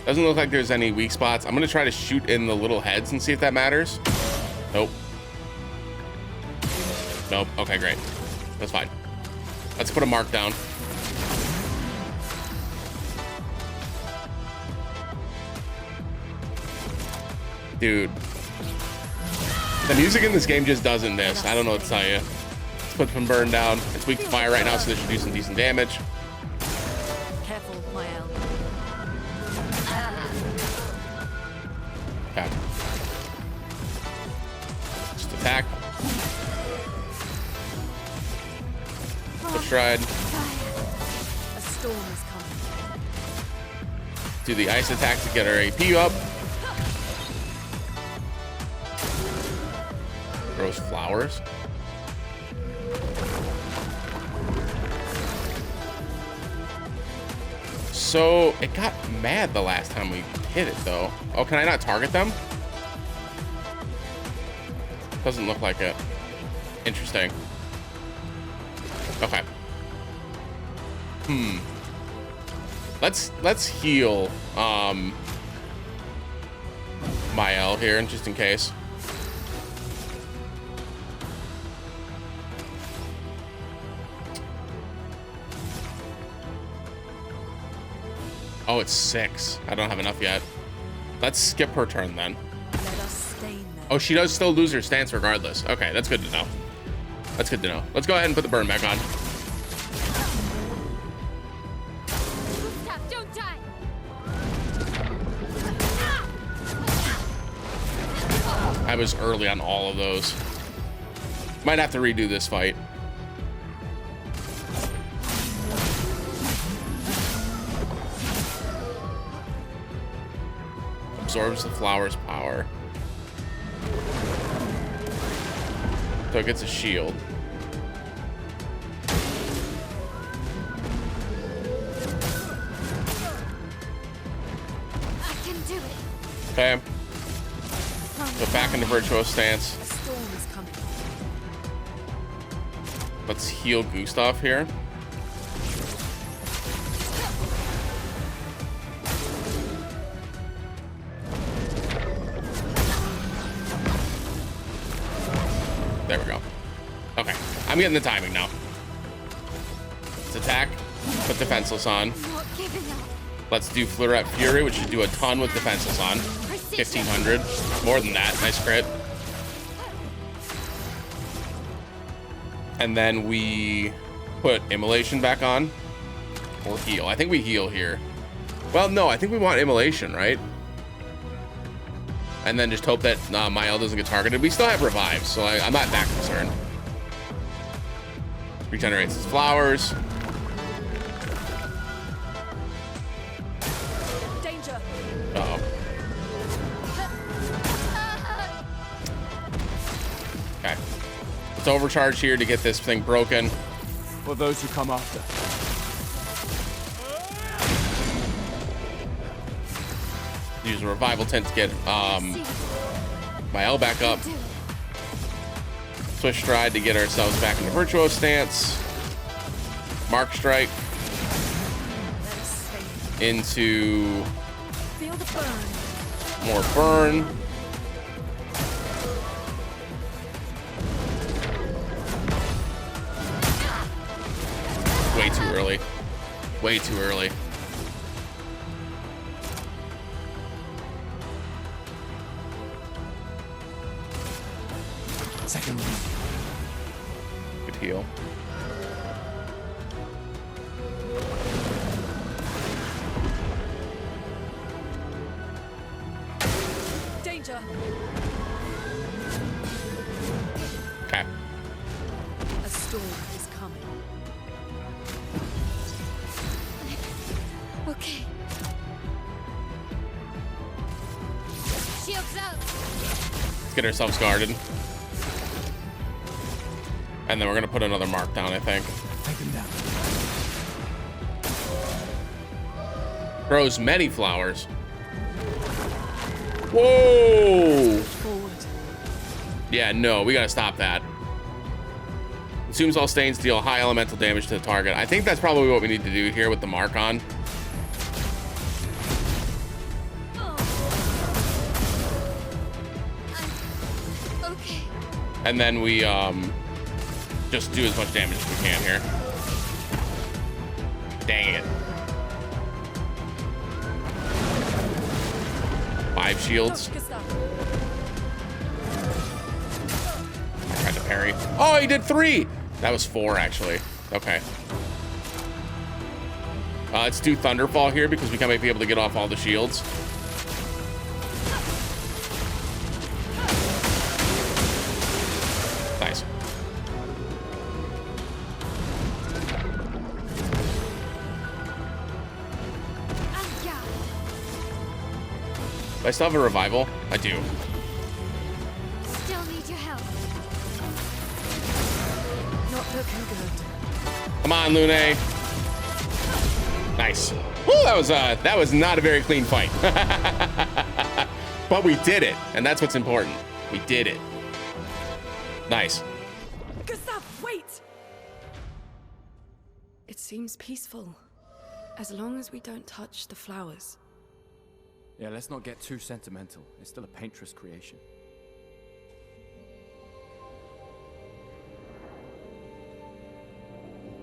Doesn't look like there's any weak spots. I'm gonna try to shoot in the little heads and see if that matters. Nope. Nope. Okay, great. That's fine. Let's put a mark down. Dude. The music in this game just doesn't miss. I don't know what to tell you. Let's put some burn down. It's weak to fire right now, so this should do some decent damage. Careful, Mael. Okay. Just attack. Push stride. A storm is coming. Do the ice attack to get our AP up. Grows flowers. So it got mad the last time we hit it though. Oh, can I not target them? Doesn't look like it. Interesting. Okay. Let's heal Mael here just in case. Oh, it's 6. I don't have enough yet. Let's skip her turn then. Let us stay there. Oh, she does still lose her stance regardless. Okay, that's good to know. That's good to know. Let's go ahead and put the burn back on. Gustav, don't die. I was early on all of those. Might have to redo this fight. Absorbs the flower's power. So it gets a shield. I can do it. Okay. Go back into virtuoso stance. A storm is coming. Let's heal Gustav here. There we go. Okay, I'm getting the timing now. Let's attack, put defenseless on. Not giving up. Let's do Fleur Fury, which should do a ton with defenseless on. 1500, more than that. Nice crit. And then we put Immolation back on, or heal. I think we heal here. Well, no, I think we want Immolation, right? And then just hope that Mael doesn't get targeted. We still have revives, so I'm not that concerned. Regenerates his flowers. Danger. Uh-oh. Okay. Let's overcharge here to get this thing broken. For those who come after. Use a revival tent to get Mael back up. Swift stride to get ourselves back into virtuoso stance. Mark strike Let us stay. into Feel the burn. more burn. too early. Way too early. Second one. Good heal. Danger! Okay. A storm is coming. Okay. Shields out. Let's get ourselves guarded. And then we're gonna put another mark down, I think. Take him down. Grows many flowers. Whoa! Forward. Yeah, no, we gotta stop that. Consumes all stains, deal high elemental damage to the target. I think that's probably what we need to do here with the mark on. Okay. And then we just do as much damage as we can here. Dang it. 5 shields. Tried to parry. Oh, he did 3. That was 4 actually. Okay. Let's do Thunderfall here because we might be able to get off all the shields. Nice. Do I still have a revival? I do. Still need your help. Not looking good. Come on, Lune. Nice. Woo, that was not a very clean fight. But we did it, and that's what's important. We did it. Nice. Gustav, wait! It seems peaceful. As long as we don't touch the flowers. Yeah, let's not get too sentimental. It's still a painter's creation.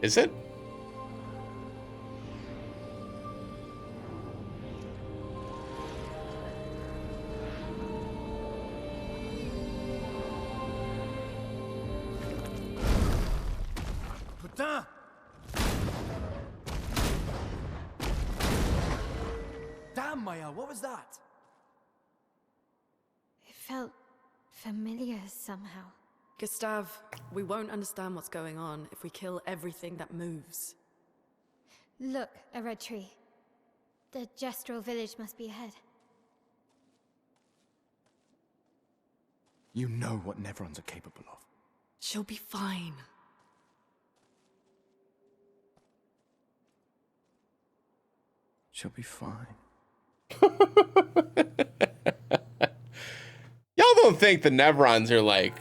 Is it? Putain! Damn, Maya, what was that? It felt familiar somehow. Gustav, we won't understand what's going on if we kill everything that moves. Look, a red tree. The gestural village must be ahead. You know what Nevrons are capable of. She'll be fine. She'll be fine. Y'all don't think the Nevrons are like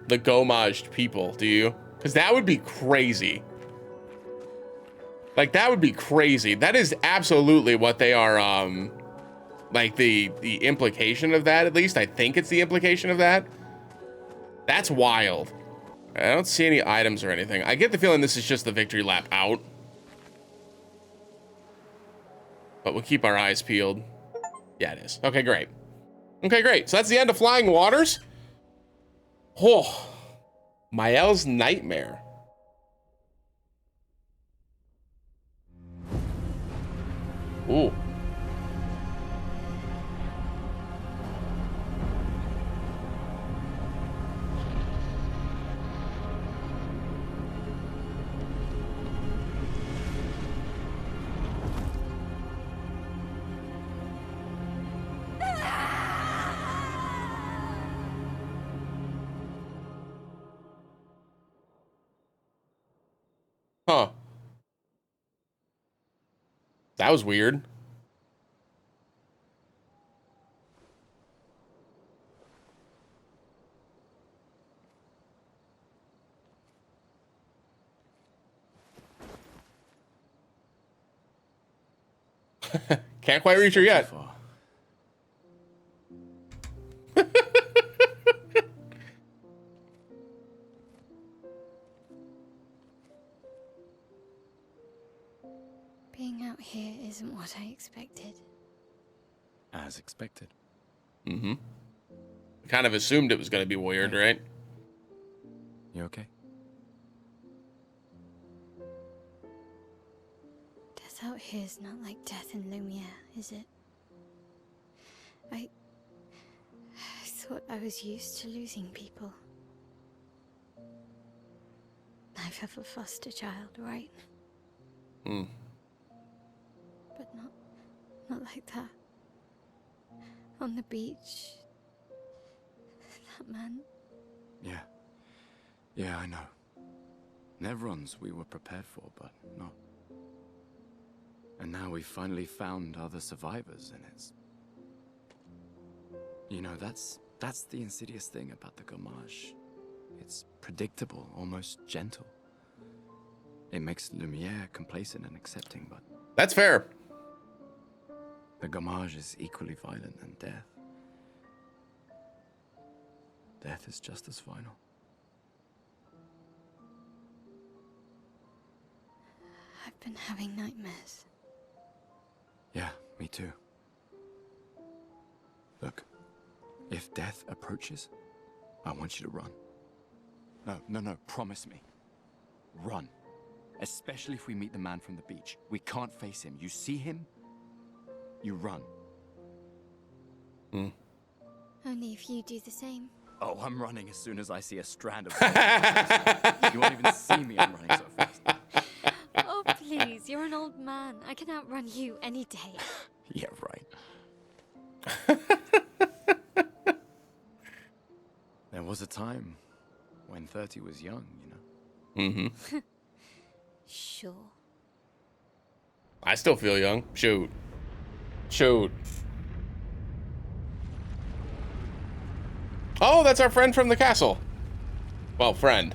the Gomaged people, do you? Because that would be crazy. Like, that would be crazy. That is absolutely what they are, like the implication of that, at least. I think it's the implication of that. That's wild. I don't see any items or anything. I get the feeling this is just the victory lap out. But we'll keep our eyes peeled. Yeah, it is. Okay, great. Okay, great. So that's the end of Flying Waters. Oh, Mael's Nightmare. Ooh. Huh. That was weird. Can't quite reach her yet. Too far. Being out here isn't what I expected. As expected. Mm-hmm. Kind of assumed it was going to be weird, right? You okay? Death out here's not like death in Lumiere, is it? I thought I was used to losing people. I've have a foster child, right? Hmm. But not like that. On the beach. That man. Yeah. Yeah, I know. Nevrons we were prepared for, but not. And now we've finally found other survivors, and it's... You know, that's the insidious thing about the Gamage. It's predictable, almost gentle. It makes Lumiere complacent and accepting, but That's fair. the Gamage is equally violent than death. Death is just as final. I've been having nightmares. Yeah, me too. Look, if death approaches, I want you to run. No, promise me. Run. Especially if we meet the man from the beach. We can't face him. You see him, you run. Only if you do the same. Oh, I'm running as soon as I see a strand of... You won't even see me, I'm running so fast. Oh, please, you're an old man. I can outrun you any day. Yeah, right. There was a time when 30 was young, you know? Mm-hmm. Sure. I still feel young. Shoot. Oh, that's our friend from the castle. Well, friend.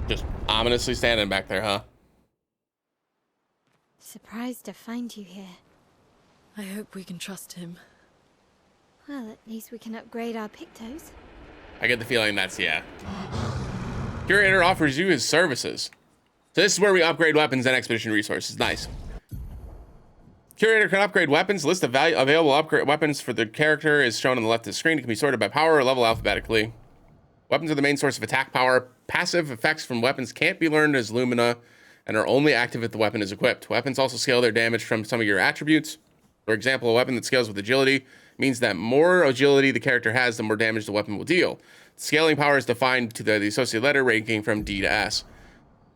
Just ominously standing back there, huh? Surprised to find you here. I hope we can trust him. Well, at least we can upgrade our Pictos. I get the feeling that's, yeah. Curator offers you his services. So this is where we upgrade weapons and expedition resources. Nice. Curator can upgrade weapons. List of available upgrade weapons for the character is shown on the left of the screen. It can be sorted by power or level alphabetically. Weapons are the main source of attack power. Passive effects from weapons can't be learned as Lumina and are only active if the weapon is equipped. Weapons also scale their damage from some of your attributes. For example, a weapon that scales with agility means that more agility the character has, the more damage the weapon will deal. Scaling power is defined to the associated letter ranking from D to S.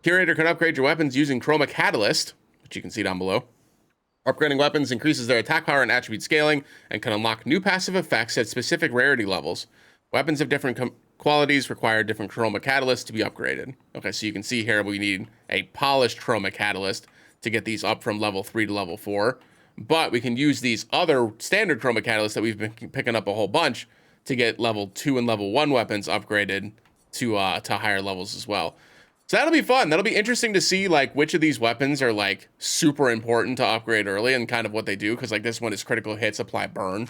Curator can upgrade your weapons using Chroma Catalyst, which you can see down below. Upgrading weapons increases their attack power and attribute scaling and can unlock new passive effects at specific rarity levels. Weapons of different qualities require different Chroma Catalysts to be upgraded. Okay, so you can see here we need a polished Chroma Catalyst to get these up from level 3 to level 4. But we can use these other standard Chroma Catalysts that we've been picking up a whole bunch to get level 2 and level 1 weapons upgraded to higher levels as well. So that'll be fun. That'll be interesting to see like which of these weapons are like super important to upgrade early and kind of what they do. Because like this one is critical hits, apply burn.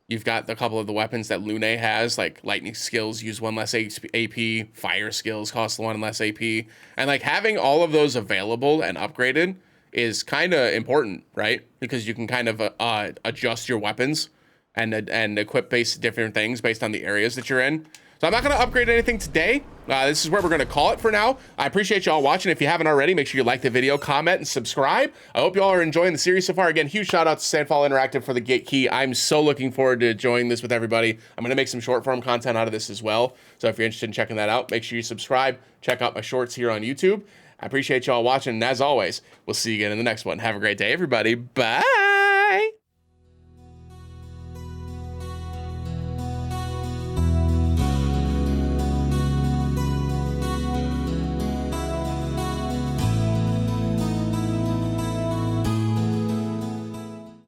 You've got a couple of the weapons that Lune has, like lightning skills use 1 less AP, fire skills cost 1 less AP. And like having all of those available and upgraded is kind of important, right? Because you can kind of adjust your weapons and equip different things based on the areas that you're in. So I'm not going to upgrade anything today. This is where we're going to call it for now. I appreciate y'all watching. If you haven't already, make sure you like the video, comment, and subscribe. I hope y'all are enjoying the series so far. Again, huge shout out to Sandfall Interactive for the Gate Key. I'm so looking forward to enjoying this with everybody. I'm going to make some short form content out of this as well. So if you're interested in checking that out, make sure you subscribe. Check out my shorts here on YouTube. I appreciate y'all watching. And as always, we'll see you again in the next one. Have a great day, everybody. Bye.